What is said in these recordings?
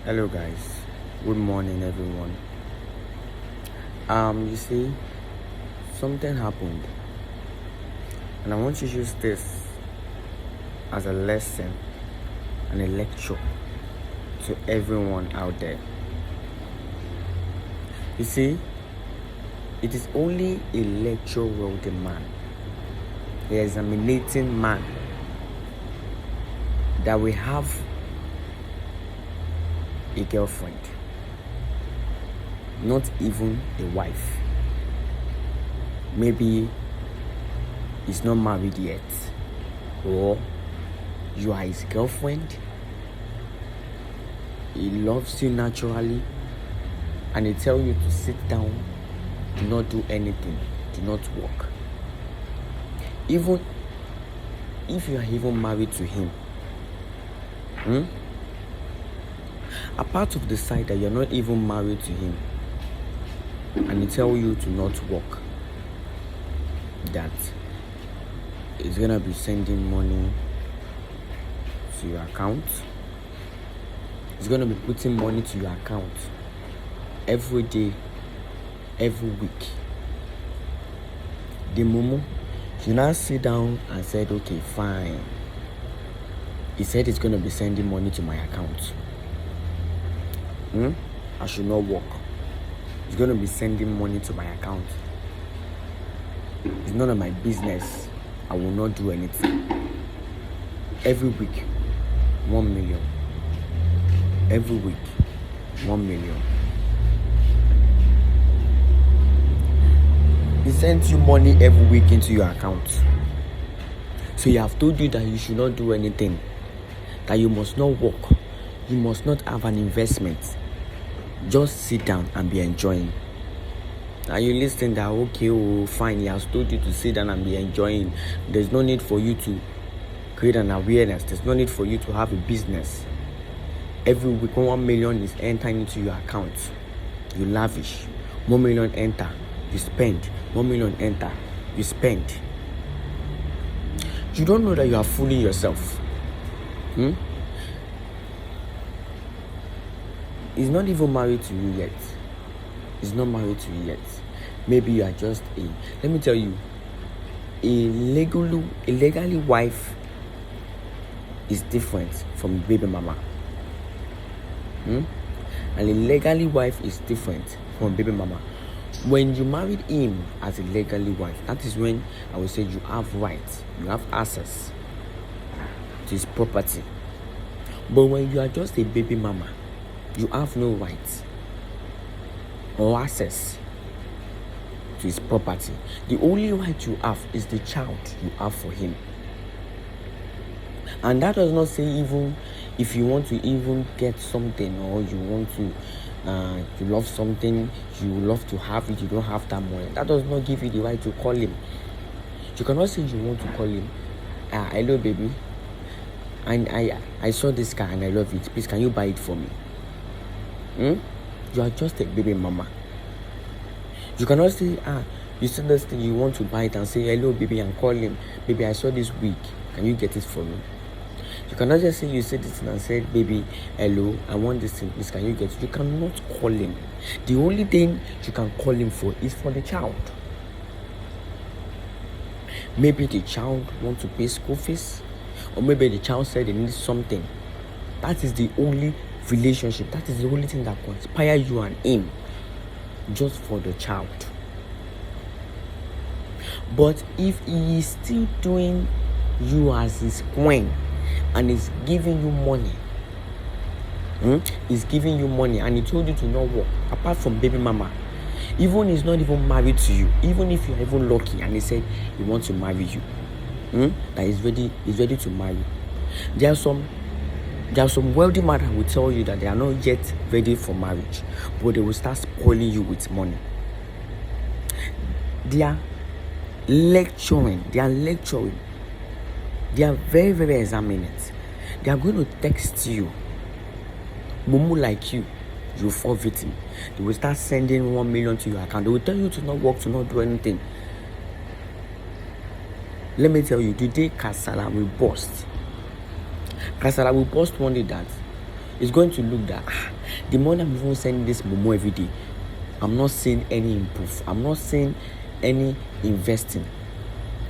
Hello guys, good morning everyone. You see, something happened, and I want to use this as a lesson and a lecture to everyone out there. You see, it is only a lecture-worthy man, a examinating man, that we have a girlfriend, not even a wife. Maybe he's not married yet, or you are his girlfriend, he loves you naturally, and he tells you to sit down, do not do anything, do not work. Even if you are even married to him, apart of the side that you're not even married to him, and he tell you to not work, that he's gonna be sending money to your account, he's gonna be putting money to your account every day, every week. The moment you now sit down and said, okay, fine, he said he's gonna be sending money to my account. I should not work. He's gonna be sending money to my account. It's none of my business. I will not do anything. Every week, 1 million. Every week, 1 million. He sends you money every week into your account. So he have told you that you should not do anything, that you must not work, you must not have an investment. Just sit down and be enjoying. Now you listen that, okay, oh, fine, he has told you to sit down and be enjoying. There's no need for you to create an awareness. There's no need for you to have a business. Every week, 1 million is entering into your account. You lavish. 1 million enter, you spend. 1 million enter, you spend. You don't know that you are fooling yourself. He's not even married to you yet. He's not married to you yet. Maybe you are just let me tell you, a legally wife is different from baby mama. And a legally wife is different from baby mama. When you married him as a legally wife, that is when I will say you have rights, you have access to his property. But when you are just a baby mama, you have no rights or access to his property. The only right you have is the child you have for him. And that does not say even if you want to even get something, or you want to you love something, you love to have it, you don't have that money, that does not give you the right to call him. You cannot say you want to call him, hello baby, and I saw this car and I love it, please can you buy it for me? You are just a baby mama. You cannot say, you see this thing, you want to buy it and say, hello baby, and call him, baby, I saw this wig, can you get it for me? You cannot just say you said this thing and said, baby, hello, I want this thing, please can you get it? You cannot call him. The only thing you can call him for is for the child. Maybe the child wants to pay school fees, or maybe the child said they need something. That is the only relationship, that is the only thing that conspires you and him, just for the child. But if he is still doing you as his queen and is giving you money, he's giving you money and he told you to not work, apart from baby mama, even he's not even married to you, even if you're even lucky and he said he wants to marry you, that he's ready to marry. There are some wealthy men that will tell you that they are not yet ready for marriage, but they will start spoiling you with money. They are lecturing. They are very, very examinate. They are going to text you. Mumu like you fall victim. They will start sending 1 million to your account. They will tell you to not work, to not do anything. Let me tell you, today Kasala will burst. Kasala will burst one day that It's going to look that the money I'm even sending this Momo every day, I'm not seeing any improve. I'm not seeing any investing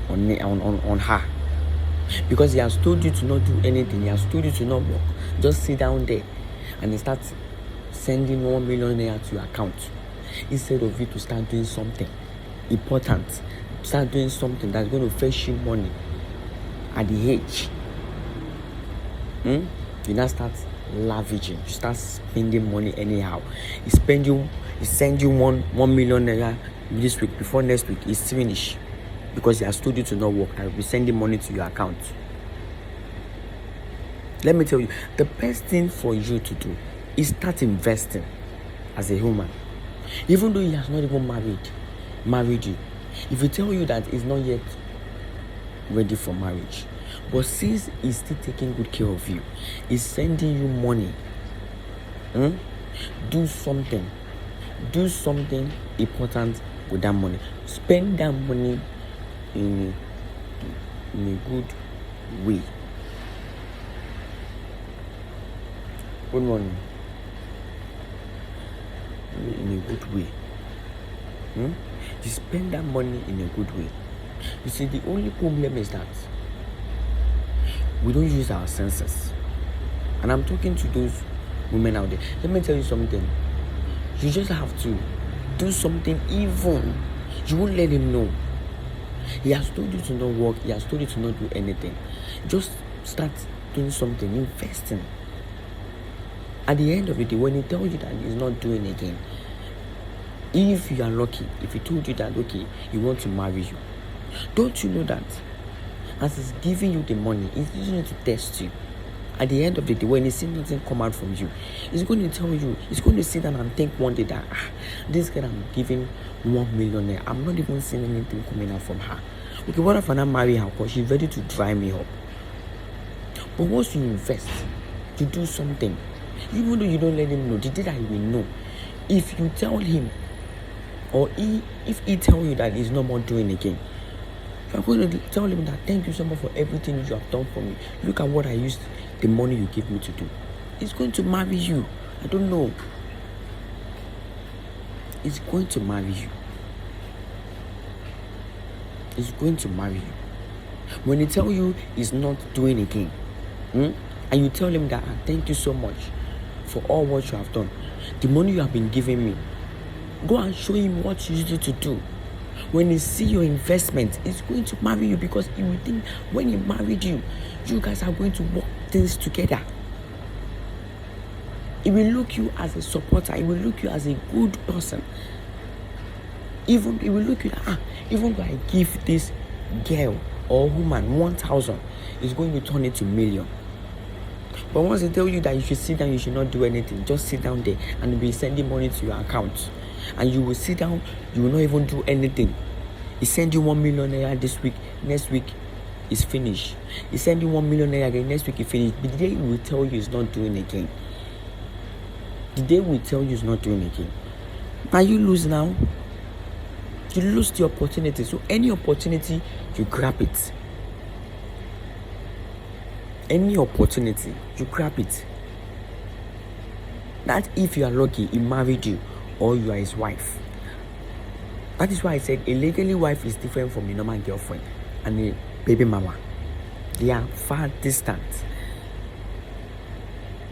on her. Because he has told you to not do anything. He has told you to not work. Just sit down there and he starts sending 1 million naira to your account. Instead of you to start doing something important. Start doing something that's going to fetch you money at the age. You now start lavishing. You start spending money anyhow. He send you 1 million naira this week. Before next week, it's finished. Because he has told you to not work and will be sending money to your account. Let me tell you, the best thing for you to do is start investing as a human. Even though he has not even married you. If he tell you that he's not yet ready for marriage, but since he's still taking good care of you, he's sending you money. Do something important with that money. Spend that money in a good way. Good morning. In a good way. You spend that money in a good way. You see, the only problem is that we don't use our senses. And I'm talking to those women out there. Let me tell you something. You just have to do something even. You won't let him know. He has told you to not work. He has told you to not do anything. Just start doing something, investing. At the end of the day, when he tells you that he's not doing again, if you are lucky, if he told you that, okay, he wants to marry you, don't you know that as he's giving you the money, he's using it to test you? At the end of the day, when he sees nothing come out from you, he's going to tell you, he's going to sit down and think one day that, this girl I'm giving 1 million, I'm not even seeing anything coming out from her. Okay, what if I not marry her because she's ready to dry me up? But once you invest, you do something, even though you don't let him know, the day that he will know. If you tell him, or if he tell you that he's no more doing again, you're going to tell him that, thank you so much for everything you have done for me. Look at what I used the money you gave me to do. He's going to marry you. I don't know. He's going to marry you. He's going to marry you. When he tell you he's not doing again, and you tell him that, thank you so much for all what you have done. The money you have been giving me, go and show him what you used to do. When he see your investment, he's going to marry you, because he will think when he married you, you guys are going to work things together. He will look you as a supporter. He will look you as a good person. Even he will look you like, even though I give this girl or woman 1,000, it's going to turn into million. But once they tell you that you should sit down, you should not do anything, just sit down there and they'll be sending money to your account. And you will sit down, you will not even do anything. He send you 1 million naira this week, next week is finished. He send you 1 million naira again, next week he finished. But the day he will tell you he's not doing again. The day will tell you he's not doing again. Now you lose now. You lose the opportunity. So any opportunity, you grab it. Any opportunity, you grab it. That if you are lucky, he married you, or you are his wife. That is why I said a legally wife is different from a normal girlfriend and a baby mama. They are far distant.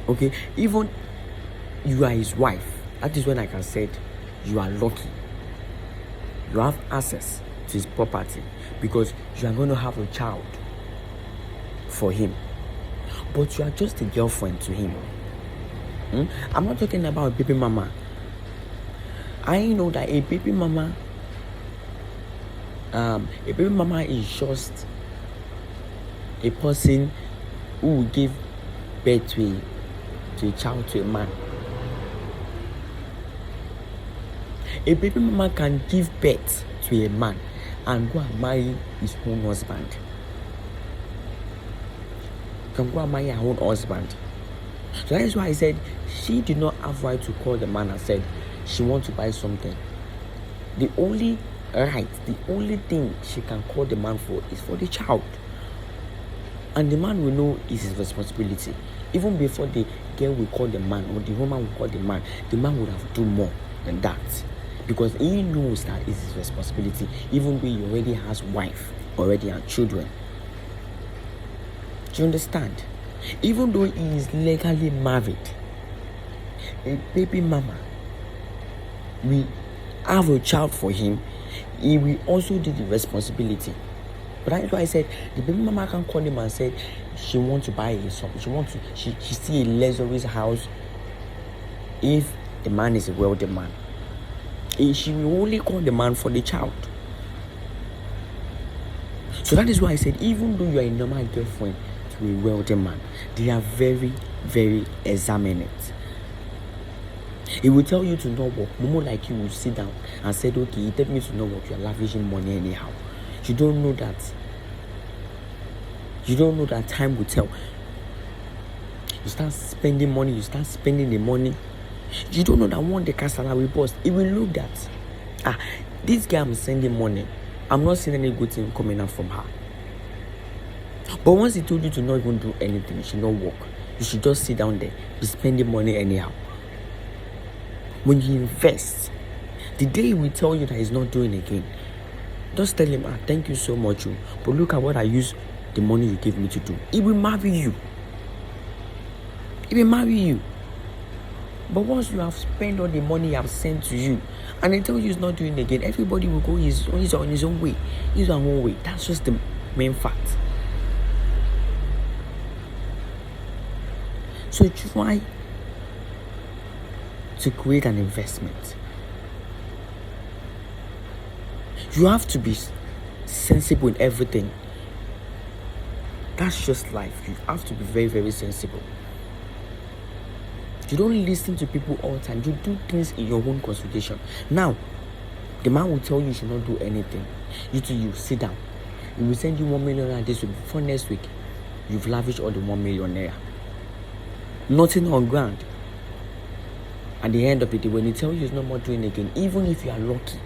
Okay, even you are his wife, that is when I can say you are lucky. You have access to his property because you are going to have a child for him. But you are just a girlfriend to him. I'm not talking about a baby mama. I know that a baby mama is just a person who will give birth to a child, to a man. A baby mama can give birth to a man and go and marry his own husband. Can go and marry her own husband. So that is why I said she did not have right to call the man and said she wants to buy something. The only thing she can call the man for is for the child. And the man will know it's his responsibility. Even before they girl will call the man or the woman will call the man would have done more than that, because he knows that it's his responsibility, even though he already has wife already and children. Do you understand? Even though he is legally married, a baby mama, we have a child for him, he will also do the responsibility. But that's why I said the baby mama can call him and said she wants to buy a something. She see a luxurious house if the man is a wealthy man. She will only call the man for the child. So that is why I said, even though you are a normal girlfriend to a wealthy man, they are very, very examined. He will tell you to not work. Momo like you will sit down and said, okay, he tell me to not work. You are lavishing money anyhow. You don't know that. You don't know that time will tell. You start spending money. You start spending the money. You don't know that one day Kasala will bust. It will look that, this guy I'm sending money, I'm not seeing any good thing coming out from her. But once he told you to not even do anything, you should not work. You should just sit down there, be spending money anyhow. When you invest, the day he will tell you that he's not doing again, just tell him, thank you so much, but look at what I use the money you gave me to do. He will marry you. He will marry you. But once you have spent all the money I've sent to you, and they tell you he's not doing it again, everybody will go on his own way. His own way. That's just the main fact. So try to create an investment. You have to be sensible in everything. That's just life. You have to be very, very sensible. You don't listen to people all the time. You do things in your own consultation. Now, the man will tell you should not do anything. You sit down. He will send you 1 million naira this week. Before next week, you've lavished all the 1 million naira. Nothing on ground. At the end of the day, when he tells you he's not more doing again, even if you are lucky,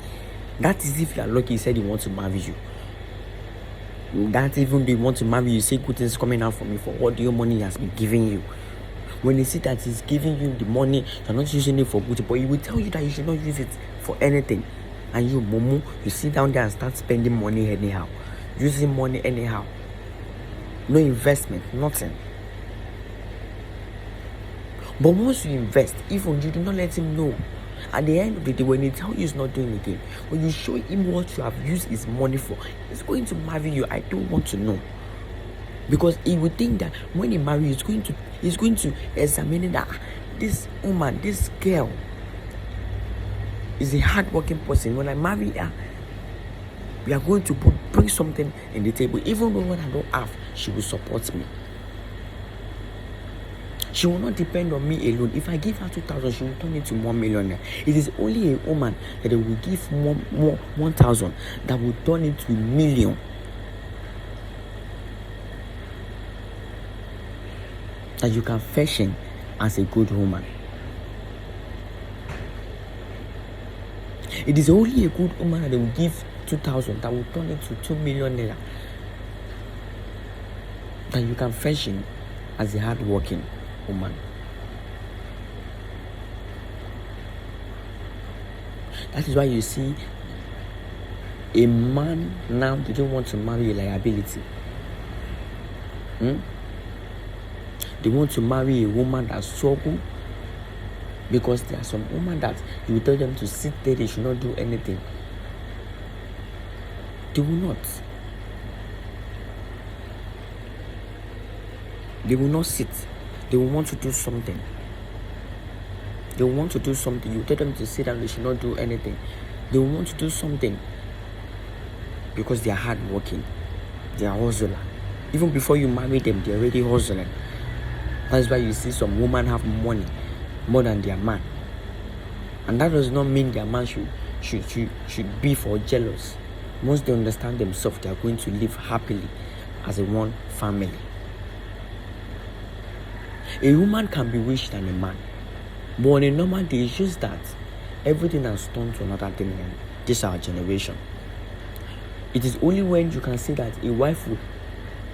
that is if you are lucky, he said he wants to marry you. That even if he wants to marry you, say good things coming out from you for all the money he has been giving you. When he see that he's giving you the money, you're not using it for good, but he will tell you that you should not use it for anything. And you, Momo, you sit down there and start spending money anyhow. Using money anyhow. No investment, nothing. But once you invest, even you do not let him know. At the end of the day, when he tells you he's not doing it again, when you show him what you have used his money for, he's going to marry you. I don't want to know. Because he would think that when he marries, he's going to examine that this woman, this girl, is a hardworking person. When I marry her, we are going to bring something in the table. Even though when I don't have, she will support me. She will not depend on me alone. If I give her 2,000, she will turn it to 1 million. It is only a woman that will give more 1,000 that will turn it to 1 million. That you can fashion as a good woman. It is only a good woman that will give 2,000 that will turn it to 2 million naira. That you can fashion as a hard-working woman. That is why you see a man now didn't want to marry a liability. They want to marry a woman that struggles, because there are some women that you will tell them to sit there, they should not do anything. They will not. They will not sit. They will want to do something. They will want to do something. You tell them to sit down, they should not do anything. They will want to do something because they are hardworking. They are hustler. Even before you marry them, they are already hustling. That's why you see some women have money more than their man. And that does not mean their man should be for jealous. Once they understand themselves, they are going to live happily as a one family. A woman can be rich than a man. But on a normal day, it's just that everything has turned to another thing in this our generation. It is only when you can see that a wife will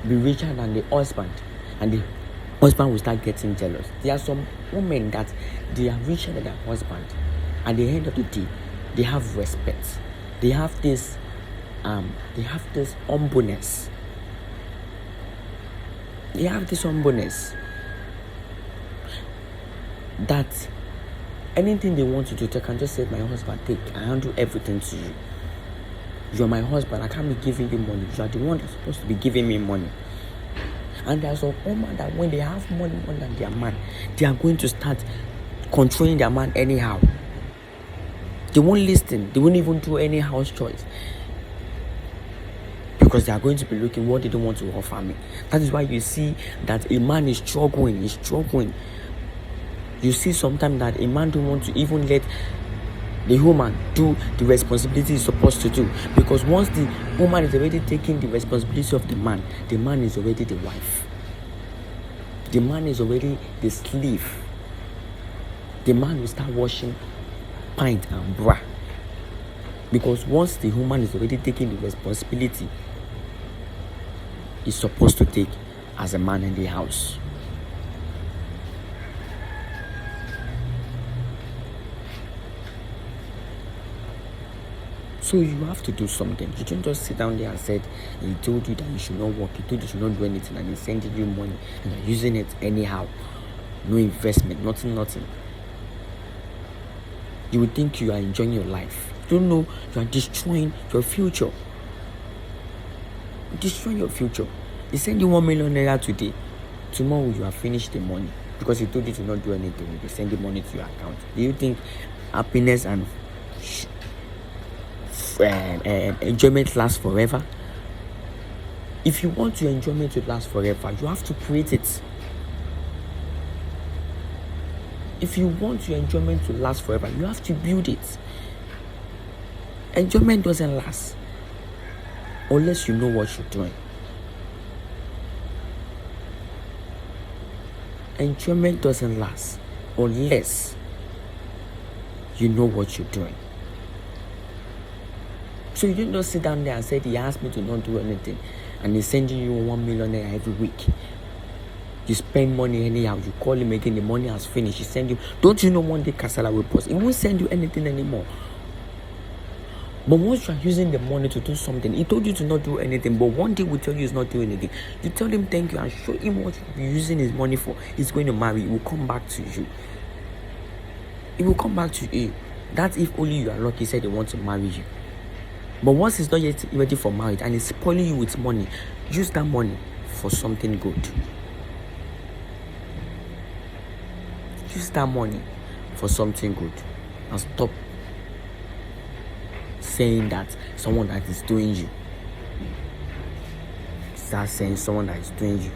be richer than the husband and the husband will start getting jealous. There are some women that they are richer than their husband. At the end of the day, they have respect. They have this humbleness. They have this humbleness that anything they want to do, they can just say, my husband, take, I handle everything to you. You're my husband, I can't be giving you money. You are the one that's supposed to be giving me money. And there's some women that when they have money more than their man, they are going to start controlling their man anyhow. They won't listen. They won't even do any house choice. Because they are going to be looking what they don't want to offer me. That is why you see that a man is struggling. You see sometimes that a man don't want to even let the woman do the responsibility he's supposed to do. Because once the woman is already taking the responsibility of the man is already the wife. The man is already the slave. The man will start washing pint and bra. Because once the woman is already taking the responsibility he's supposed to take as a man in the house. So you have to do something. You don't just sit down there and said he told you that you should not work, he told you should not do anything, and he's sending you money and you're using it anyhow. No investment, nothing. You would think you are enjoying your life. You don't know you are destroying your future. Destroying your future. He send you 1 million naira today. Tomorrow you have finished the money because he told you to not do anything. He send the money to your account. Do you think happiness and enjoyment lasts forever? If you want your enjoyment to last forever, you have to create it. If you want your enjoyment to last forever, you have to build it. Enjoyment doesn't last unless you know what you're doing. Enjoyment doesn't last unless you know what you're doing. So you don't just sit down there and say, he asked me to not do anything, and he's sending you 1 million naira every week. You spend money anyhow. You call him again, the money has finished. He send you. Don't you know one day Kasala will post? He won't send you anything anymore. But once you are using the money to do something, he told you to not do anything, but one day will tell you he's not doing anything. You tell him thank you and show him what you're using his money for. He's going to marry. He will come back to you. He will come back to you. That's if only you are lucky, said they want to marry you. But once he's not yet ready for marriage and he's spoiling you with money, use that money for something good. Use that money for something good. And stop saying that someone that is doing you. Start saying someone that is doing you.